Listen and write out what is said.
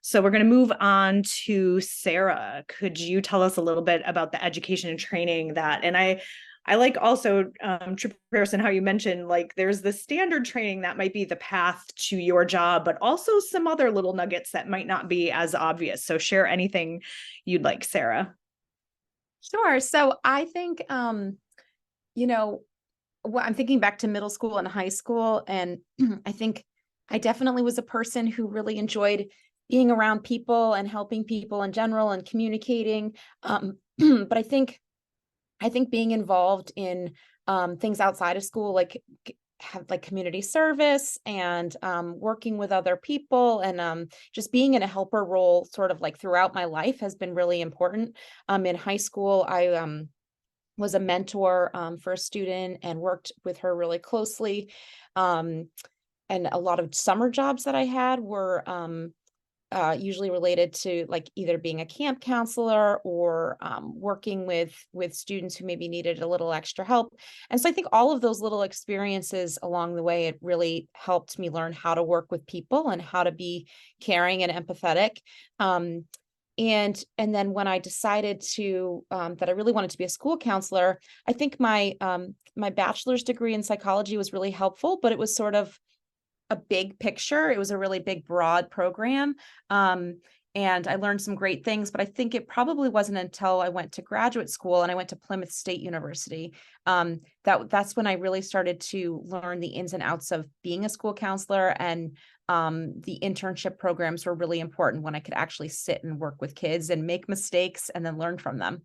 So we're going to move on to Sara. Could you tell us a little bit about the education and training and I like also, Pearson, how you mentioned, like, there's the standard training that might be the path to your job, but also some other little nuggets that might not be as obvious. So share anything you'd like, Sara. Sure. So I think, I'm thinking back to middle school and high school, and I think I definitely was a person who really enjoyed being around people and helping people in general and communicating. But I think being involved in things outside of school, like have like community service and working with other people and just being in a helper role sort of like throughout my life has been really important. In high school, I was a mentor for a student and worked with her really closely. Um, and a lot of summer jobs that I had were usually related to like either being a camp counselor or working with students who maybe needed a little extra help. And so I think all of those little experiences along the way, it really helped me learn how to work with people and how to be caring and empathetic. And then when I decided to that I really wanted to be a school counselor, I think my bachelor's degree in psychology was really helpful, but it was sort of a big picture. It was a really big, broad program. And I learned some great things, but I think it probably wasn't until I went to graduate school and I went to Plymouth State University. That's when I really started to learn the ins and outs of being a school counselor. And the internship programs were really important when I could actually sit and work with kids and make mistakes and then learn from them.